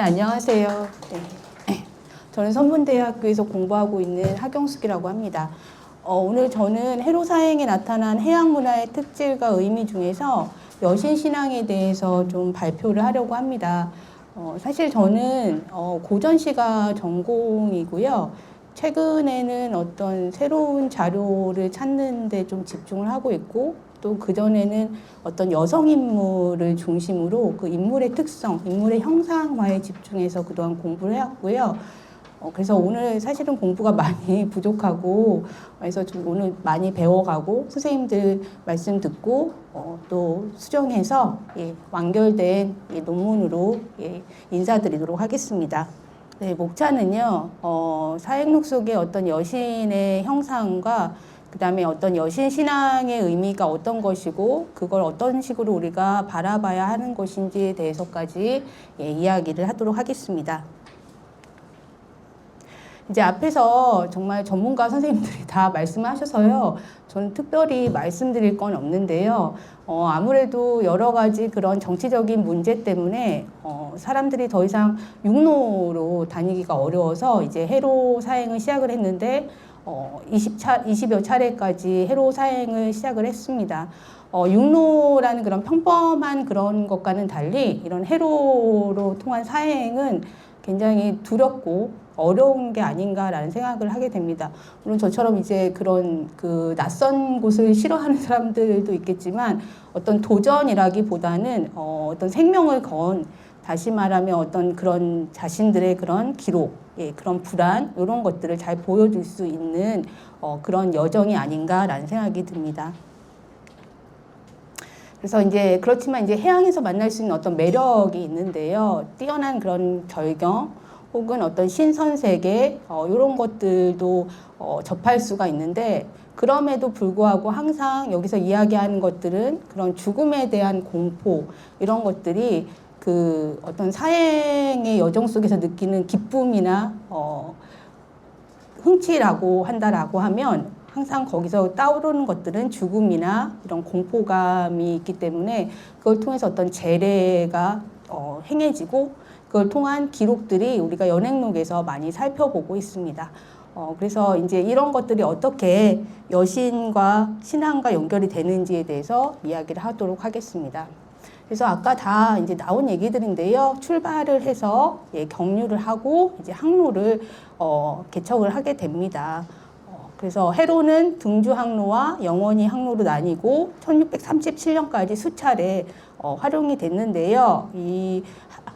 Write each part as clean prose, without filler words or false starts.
안녕하세요. 네. 저는 선문대학교에서 공부하고 있는 하경숙이라고 합니다. 오늘 저는 해로사행에 나타난 해양문화의 특질과 의미 중에서 여신신앙에 대해서 좀 발표를 하려고 합니다. 사실 저는 고전시가 전공이고요. 최근에는 어떤 새로운 자료를 찾는 데 좀 집중을 하고 있고, 또 그전에는 어떤 여성 인물을 중심으로 그 인물의 특성, 인물의 형상화에 집중해서 그동안 공부를 해왔고요. 그래서 오늘 사실은 공부가 많이 부족하고, 그래서 좀 오늘 많이 배워가고, 선생님들 말씀 듣고, 또 수정해서 완결된 논문으로 인사드리도록 하겠습니다. 네, 목차는요, 사행록 속의 어떤 여신의 형상과 그 다음에 어떤 여신 신앙의 의미가 어떤 것이고 그걸 어떤 식으로 우리가 바라봐야 하는 것인지에 대해서까지 이야기를 하도록 하겠습니다. 이제 앞에서 정말 전문가 선생님들이 다 말씀하셔서요. 저는 특별히 말씀드릴 건 없는데요. 아무래도 여러 가지 그런 정치적인 문제 때문에 사람들이 더 이상 육로로 다니기가 어려워서 이제 해로 사행을 시작을 했는데 20여 차례까지 해로 사행을 시작을 했습니다. 육로라는 그런 평범한 그런 것과는 달리 이런 해로로 통한 사행은 굉장히 두렵고 어려운 게 아닌가라는 생각을 하게 됩니다. 물론 저처럼 이제 그런 그 낯선 곳을 싫어하는 사람들도 있겠지만 어떤 도전이라기보다는 어떤 생명을 건, 다시 말하면 어떤 그런 자신들의 그런 기록, 그런 불안, 이런 것들을 잘 보여줄 수 있는 그런 여정이 아닌가라는 생각이 듭니다. 그래서 이제 그렇지만 이제 해양에서 만날 수 있는 어떤 매력이 있는데요. 뛰어난 그런 절경 혹은 어떤 신선 세계 이런 것들도 접할 수가 있는데, 그럼에도 불구하고 항상 여기서 이야기하는 것들은 그런 죽음에 대한 공포, 이런 것들이 그 어떤 사행의 여정 속에서 느끼는 기쁨이나 흥취라고 한다라고 하면 항상 거기서 떠오르는 것들은 죽음이나 이런 공포감이 있기 때문에 그걸 통해서 어떤 재래가 행해지고 그걸 통한 기록들이 우리가 연행록에서 많이 살펴보고 있습니다. 그래서 이제 이런 것들이 어떻게 여신과 신앙과 연결이 되는지에 대해서 이야기를 하도록 하겠습니다. 그래서 아까 다 이제 나온 얘기들인데요. 출발을 해서 경유를 하고 이제 항로를 개척을 하게 됩니다. 그래서 해로는 등주 항로와 영원히 항로로 나뉘고 1637년까지 수차례 활용이 됐는데요. 이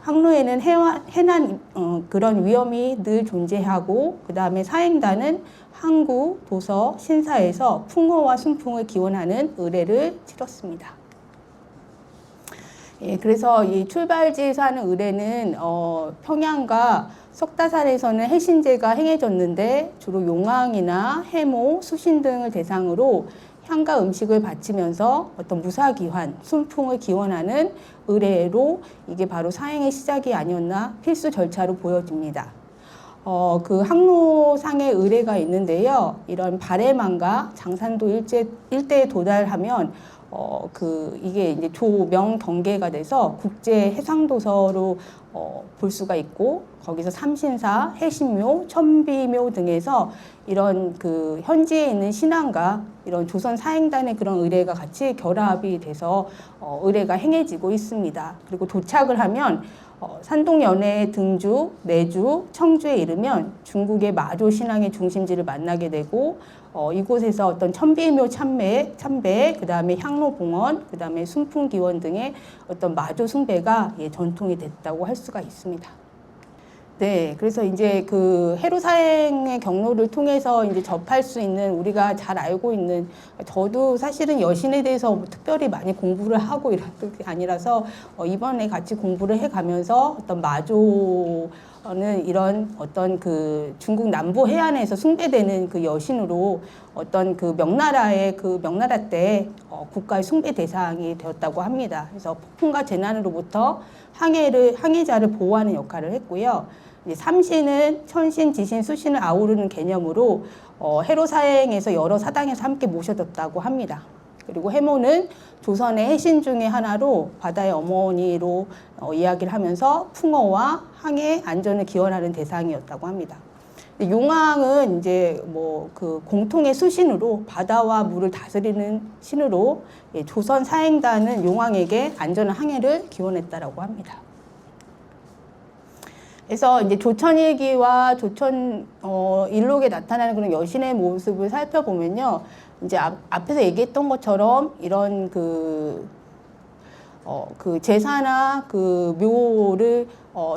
항로에는 해난 그런 위험이 늘 존재하고, 그 다음에 사행단은 항구, 도서, 신사에서 풍어와 순풍을 기원하는 의례를 치렀습니다. 그래서 이 출발지에서 하는 의례는 평양과 석다산에서는 해신제가 행해졌는데 주로 용왕이나 해모, 수신 등을 대상으로 향과 음식을 바치면서 어떤 무사기환, 순풍을 기원하는 의례로 이게 바로 사행의 시작이 아니었나 필수 절차로 보여집니다. 그 항로상의 의례가 있는데요. 이런 바래만과 장산도 일대에 도달하면 이게 이제 조명 경계가 돼서 국제 해상도서로 볼 수가 있고, 거기서 삼신사, 해신묘, 천비묘 등에서 이런 그 현지에 있는 신앙과 이런 조선 사행단의 그런 의례가 같이 결합이 돼서 의례가 행해지고 있습니다. 그리고 도착을 하면 산동 연해 등주, 내주, 청주에 이르면 중국의 마조 신앙의 중심지를 만나게 되고, 이곳에서 어떤 천비묘 참배, 그 다음에 향로봉헌, 그 다음에 순풍기원 등의 어떤 마조 숭배가 전통이 됐다고 할 수가 있습니다. 네, 그래서 이제 그 해로 사행의 경로를 통해서 이제 접할 수 있는, 우리가 잘 알고 있는, 저도 사실은 여신에 대해서 뭐 특별히 많이 공부를 하고 이런 게 아니라서 이번에 같이 공부를 해가면서 어떤 마조는 이런 어떤 그 중국 남부 해안에서 숭배되는 그 여신으로 어떤 그 명나라의 그 명나라 때 국가의 숭배 대상이 되었다고 합니다. 그래서 폭풍과 재난으로부터 항해자를 보호하는 역할을 했고요. 삼신은 천신, 지신, 수신을 아우르는 개념으로 해로 사행에서 여러 사당에서 함께 모셔졌다고 합니다. 그리고 해모는 조선의 해신 중의 하나로 바다의 어머니로 이야기를 하면서 풍어와 항해 안전을 기원하는 대상이었다고 합니다. 용왕은 이제 뭐 그 공통의 수신으로 바다와 물을 다스리는 신으로 조선 사행단은 용왕에게 안전한 항해를 기원했다라고 합니다. 그래서 이제 조천일기와 조천 일록에 나타나는 그런 여신의 모습을 살펴보면요, 이제 앞에서 얘기했던 것처럼 이런 그 제사나 그 묘를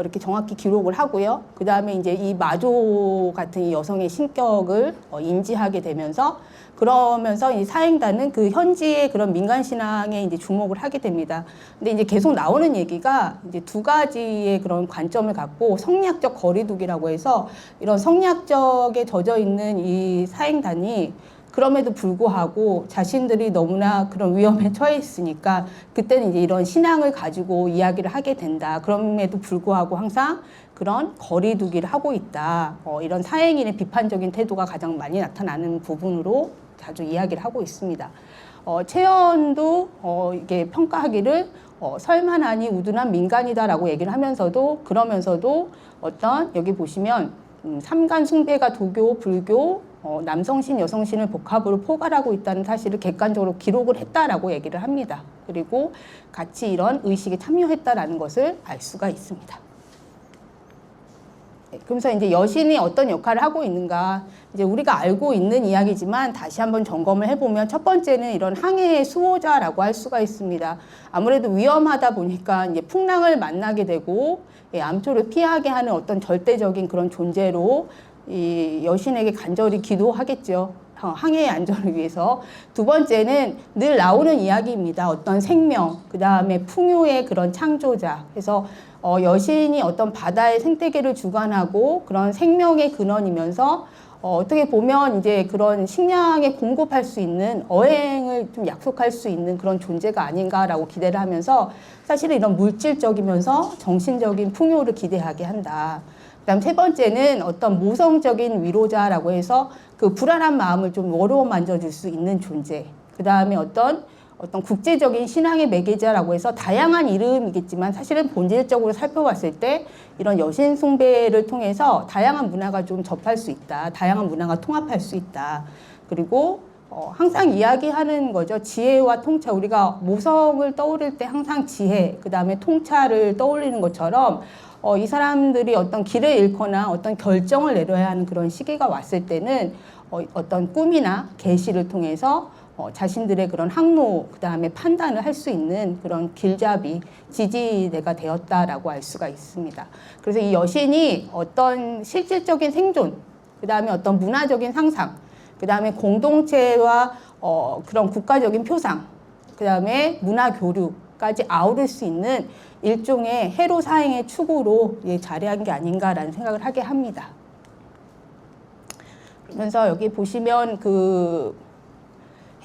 이렇게 정확히 기록을 하고요. 그 다음에 이제 이 마조 같은 이 여성의 신격을 인지하게 되면서 그러면서 이 사행단은 그 현지의 그런 민간 신앙에 이제 주목을 하게 됩니다. 근데 이제 계속 나오는 얘기가 이제 두 가지의 그런 관점을 갖고 성리학적 거리두기라고 해서 이런 성리학적에 젖어 있는 이 사행단이 그럼에도 불구하고 자신들이 너무나 그런 위험에 처해 있으니까 그때는 이제 이런 신앙을 가지고 이야기를 하게 된다. 그럼에도 불구하고 항상 그런 거리두기를 하고 있다. 이런 사행인의 비판적인 태도가 가장 많이 나타나는 부분으로 자주 이야기를 하고 있습니다. 최연도 이게 평가하기를 설만하니 우둔한 민간이다라고 얘기를 하면서도 그러면서도 어떤 여기 보시면 삼간 숭배가 도교, 불교, 남성신, 여성신을 복합으로 포괄하고 있다는 사실을 객관적으로 기록을 했다라고 얘기를 합니다. 그리고 같이 이런 의식에 참여했다라는 것을 알 수가 있습니다. 그러면서 이제 여신이 어떤 역할을 하고 있는가, 이제 우리가 알고 있는 이야기지만 다시 한번 점검을 해보면 첫 번째는 이런 항해의 수호자라고 할 수가 있습니다. 아무래도 위험하다 보니까 이제 풍랑을 만나게 되고 암초를 피하게 하는 어떤 절대적인 그런 존재로 이 여신에게 간절히 기도하겠죠. 항해의 안전을 위해서. 두 번째는 늘 나오는 이야기입니다. 어떤 생명, 그 다음에 풍요의 그런 창조자. 그래서 여신이 어떤 바다의 생태계를 주관하고 그런 생명의 근원이면서 어떻게 보면 이제 그런 식량에 공급할 수 있는 어행을 좀 약속할 수 있는 그런 존재가 아닌가라고 기대를 하면서 사실은 이런 물질적이면서 정신적인 풍요를 기대하게 한다. 그다음 세 번째는 어떤 모성적인 위로자라고 해서 그 불안한 마음을 좀 어루어 만져줄 수 있는 존재. 그 다음에 어떤 국제적인 신앙의 매개자라고 해서 다양한 이름이겠지만 사실은 본질적으로 살펴봤을 때 이런 여신 숭배를 통해서 다양한 문화가 좀 접할 수 있다. 다양한 문화가 통합할 수 있다. 그리고 항상 이야기하는 거죠. 지혜와 통찰. 우리가 모성을 떠오를 때 항상 지혜, 그 다음에 통찰을 떠올리는 것처럼 이 사람들이 어떤 길을 잃거나 어떤 결정을 내려야 하는 그런 시기가 왔을 때는 어떤 꿈이나 계시를 통해서 자신들의 그런 항로, 그 다음에 판단을 할 수 있는 그런 길잡이, 지지대가 되었다라고 알 수가 있습니다. 그래서 이 여신이 어떤 실질적인 생존, 그 다음에 어떤 문화적인 상상, 그 다음에 공동체와 그런 국가적인 표상, 그 다음에 문화 교류까지 아우를 수 있는 일종의 해로 사행의 축으로 자리한 게 아닌가라는 생각을 하게 합니다. 그러면서 여기 보시면 그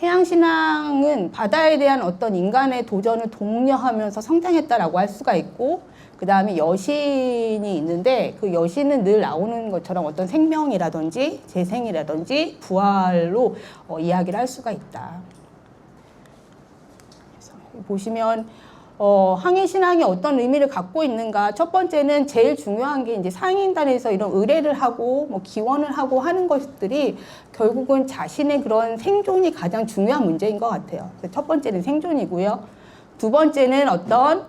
해양신앙은 바다에 대한 어떤 인간의 도전을 독려하면서 성장했다라고 할 수가 있고, 그 다음에 여신이 있는데 그 여신은 늘 나오는 것처럼 어떤 생명이라든지 재생이라든지 부활로 이야기를 할 수가 있다. 그래서 보시면 항해신앙이 어떤 의미를 갖고 있는가. 첫 번째는 제일 중요한 게 이제 상인단에서 이런 의뢰를 하고 뭐 기원을 하고 하는 것들이 결국은 자신의 그런 생존이 가장 중요한 문제인 것 같아요. 첫 번째는 생존이고요. 두 번째는 어떤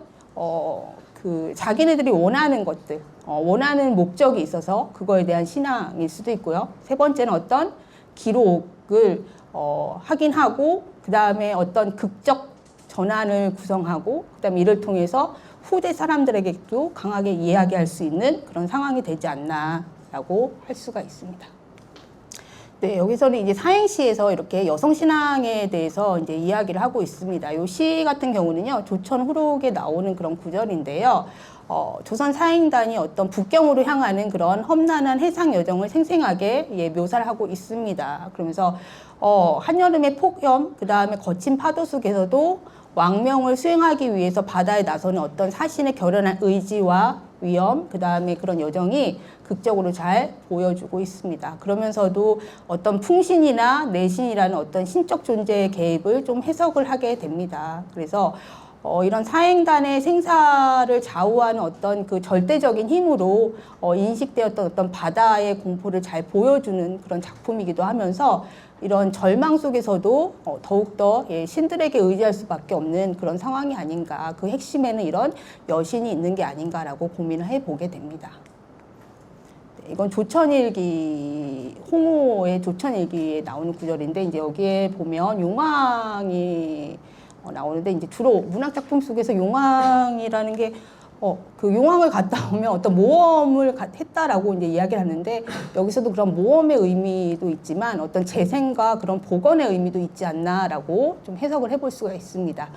그 자기네들이 원하는 것들, 원하는 목적이 있어서 그거에 대한 신앙일 수도 있고요. 세 번째는 어떤 기록을 하긴 하고, 그 다음에 어떤 극적 전환을 구성하고, 그 다음에 이를 통해서 후대 사람들에게도 강하게 이야기할 수 있는 그런 상황이 되지 않나라고 할 수가 있습니다. 네, 여기서는 이제 사행시에서 이렇게 여성신앙에 대해서 이제 이야기를 하고 있습니다. 이 시 같은 경우는요, 조천 후록에 나오는 그런 구절인데요. 조선 사행단이 어떤 북경으로 향하는 그런 험난한 해상 여정을 생생하게 묘사를 하고 있습니다. 그러면서 한여름의 폭염, 그 다음에 거친 파도 속에서도 왕명을 수행하기 위해서 바다에 나서는 어떤 사신의 결연한 의지와 위험, 그 다음에 그런 여정이 극적으로 잘 보여주고 있습니다. 그러면서도 어떤 풍신이나 내신이라는 어떤 신적 존재의 개입을 좀 해석을 하게 됩니다. 그래서 이런 사행단의 생사를 좌우하는 어떤 그 절대적인 힘으로 인식되었던 어떤 바다의 공포를 잘 보여주는 그런 작품이기도 하면서 이런 절망 속에서도 더욱더 신들에게 의지할 수밖에 없는 그런 상황이 아닌가, 그 핵심에는 이런 여신이 있는 게 아닌가라고 고민을 해보게 됩니다. 이건 조천일기, 홍오의 조천일기에 나오는 구절인데, 이제 여기에 보면 용왕이 나오는데, 이제 주로 문학작품 속에서 용왕이라는 게 그 용왕을 갔다 오면 어떤 모험을 했다라고 이제 이야기를 하는데, 여기서도 그런 모험의 의미도 있지만 어떤 재생과 그런 복원의 의미도 있지 않나라고 좀 해석을 해볼 수가 있습니다.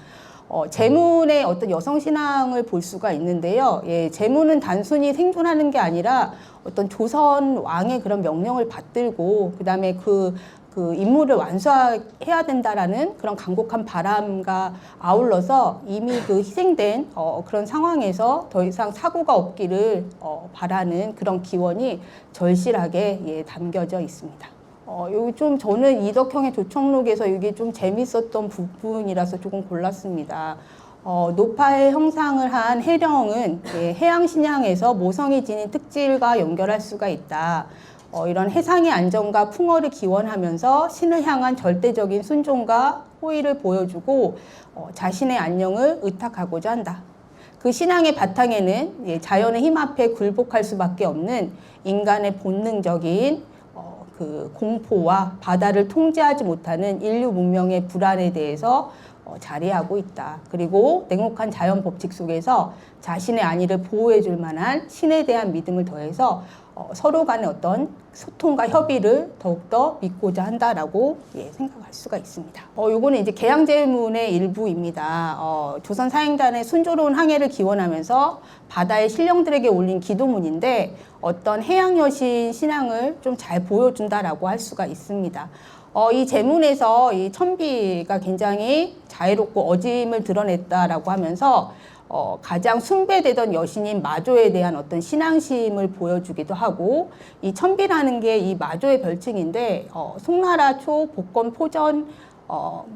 제문의 어떤 여성 신앙을 볼 수가 있는데요. 예, 제문은 단순히 생존하는 게 아니라 어떤 조선 왕의 그런 명령을 받들고 그다음에 그 임무를 완수해야 된다라는 그런 간곡한 바람과 아울러서 이미 그 희생된 그런 상황에서 더 이상 사고가 없기를 바라는 그런 기원이 절실하게 담겨져 있습니다. 여기 좀 저는 이덕형의 조청록에서 이게 좀 재밌었던 부분이라서 조금 골랐습니다. 노파의 형상을 한 해령은 해양 신양에서 모성이 지닌 특질과 연결할 수가 있다. 이런 해상의 안정과 풍어를 기원하면서 신을 향한 절대적인 순종과 호의를 보여주고 자신의 안녕을 의탁하고자 한다. 그 신앙의 바탕에는 자연의 힘 앞에 굴복할 수밖에 없는 인간의 본능적인 그 공포와 바다를 통제하지 못하는 인류 문명의 불안에 대해서 자리하고 있다. 그리고 냉혹한 자연 법칙 속에서 자신의 안위를 보호해 줄 만한 신에 대한 믿음을 더해서 서로 간의 어떤 소통과 협의를 더욱더 믿고자 한다라고 생각할 수가 있습니다. 요거는 이제 계양제문의 일부입니다. 조선 사행단의 순조로운 항해를 기원하면서 바다의 신령들에게 올린 기도문인데 어떤 해양 여신 신앙을 좀 잘 보여준다라고 할 수가 있습니다. 이 제문에서 이 천비가 굉장히 자애롭고 어짐을 드러냈다라고 하면서 가장 숭배되던 여신인 마조에 대한 어떤 신앙심을 보여주기도 하고, 이 천비라는 게 이 마조의 별칭인데 송나라 초 복권 포전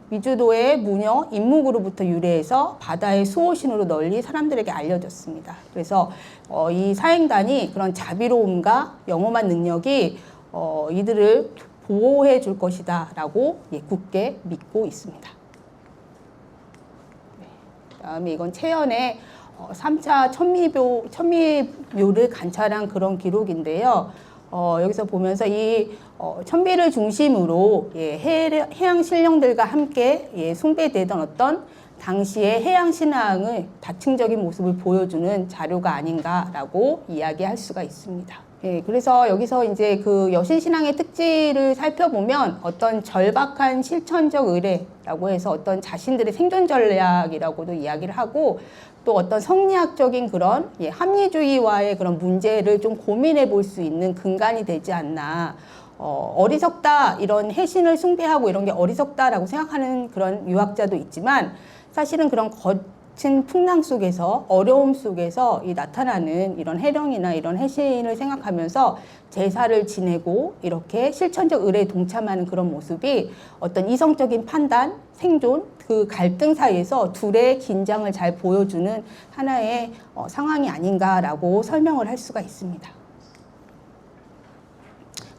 미주도의 무녀 인묵으로부터 유래해서 바다의 수호신으로 널리 사람들에게 알려졌습니다. 그래서 이 사행단이 그런 자비로움과 영험한 능력이 이들을 보호해 줄 것이다 라고 굳게 믿고 있습니다. 그다음에 이건 채연의 3차 천미묘를 관찰한 그런 기록인데요. 여기서 보면서 이 천비를 중심으로 해양 신령들과 함께 숭배되던 어떤 당시의 해양 신앙의 다층적인 모습을 보여주는 자료가 아닌가라고 이야기할 수가 있습니다. 그래서 여기서 이제 그 여신 신앙의 특질을 살펴보면 어떤 절박한 실천적 의뢰라고 해서 어떤 자신들의 생존 전략이라고도 이야기를 하고, 또 어떤 성리학적인 그런 합리주의와의 그런 문제를 좀 고민해 볼 수 있는 근간이 되지 않나. 어리석다, 이런 해신을 숭배하고 이런 게 어리석다라고 생각하는 그런 유학자도 있지만, 사실은 그런 거친 풍랑 속에서, 어려움 속에서 나타나는 이런 해령이나 이런 해신을 생각하면서 제사를 지내고 이렇게 실천적 의뢰에 동참하는 그런 모습이 어떤 이성적인 판단, 생존, 그 갈등 사이에서 둘의 긴장을 잘 보여주는 하나의 상황이 아닌가라고 설명을 할 수가 있습니다.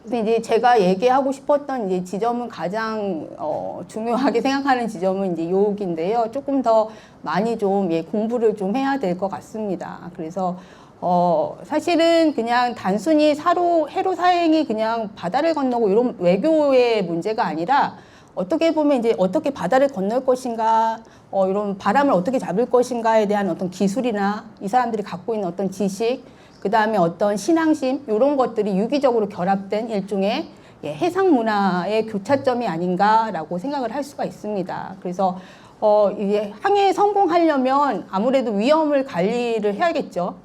근데 이제 제가 얘기하고 싶었던 이제 지점은 가장 중요하게 생각하는 지점은 이제 요옥인데요. 조금 더 많이 좀 공부를 좀 해야 될 것 같습니다. 그래서 사실은 그냥 단순히 해로 사행이 그냥 바다를 건너고 이런 외교의 문제가 아니라, 어떻게 보면 이제 어떻게 바다를 건널 것인가, 이런 바람을 어떻게 잡을 것인가에 대한 어떤 기술이나 이 사람들이 갖고 있는 어떤 지식, 그 다음에 어떤 신앙심, 이런 것들이 유기적으로 결합된 일종의 해상 문화의 교차점이 아닌가라고 생각을 할 수가 있습니다. 그래서 이게 항해에 성공하려면 아무래도 위험을 관리를 해야겠죠.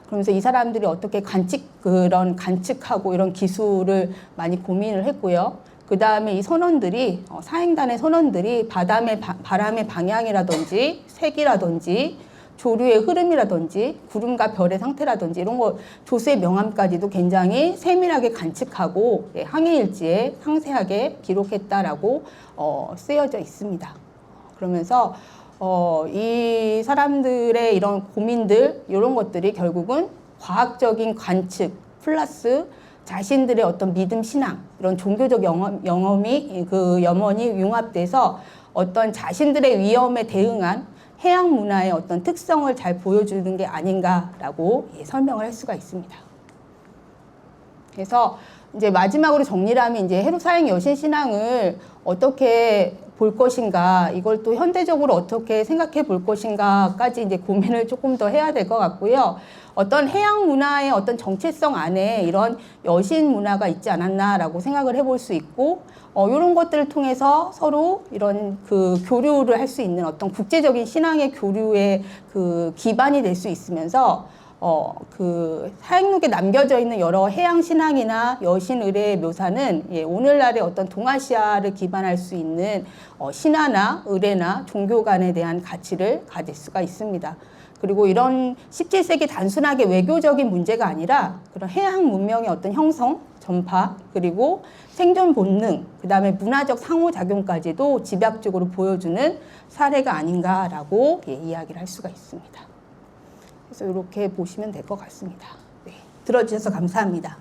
그러면서 이 사람들이 어떻게 관측하고 이런 기술을 많이 고민을 했고요. 그 다음에 이 선원들이, 사행단의 선원들이 바람의 방향이라든지 색이라든지 조류의 흐름이라든지 구름과 별의 상태라든지 이런 거 조수의 명암까지도 굉장히 세밀하게 관측하고 항해일지에 상세하게 기록했다라고 쓰여져 있습니다. 그러면서 이 사람들의 이런 고민들 이런 것들이 결국은 과학적인 관측 플러스 자신들의 어떤 믿음 신앙 이런 종교적 영험이 그 염원이 융합돼서 어떤 자신들의 위험에 대응한 해양 문화의 어떤 특성을 잘 보여주는 게 아닌가라고 설명을 할 수가 있습니다. 그래서 이제 마지막으로 정리를 하면 이제 해로사행 여신 신앙을 어떻게 볼 것인가, 이걸 또 현대적으로 어떻게 생각해 볼 것인가까지 이제 고민을 조금 더 해야 될 것 같고요. 어떤 해양 문화의 어떤 정체성 안에 이런 여신 문화가 있지 않았나라고 생각을 해볼 수 있고, 이런 것들을 통해서 서로 이런 그 교류를 할 수 있는 어떤 국제적인 신앙의 교류의 그 기반이 될 수 있으면서 그 사행록에 남겨져 있는 여러 해양 신앙이나 여신 의례의 묘사는 오늘날의 어떤 동아시아를 기반할 수 있는 신화나 의례나 종교관에 대한 가치를 가질 수가 있습니다. 그리고 이런 17세기 단순하게 외교적인 문제가 아니라 그런 해양 문명의 어떤 형성, 전파, 그리고 생존 본능, 그 다음에 문화적 상호작용까지도 집약적으로 보여주는 사례가 아닌가라고 이야기를 할 수가 있습니다. 그래서 이렇게 보시면 될 것 같습니다. 네, 들어주셔서 감사합니다.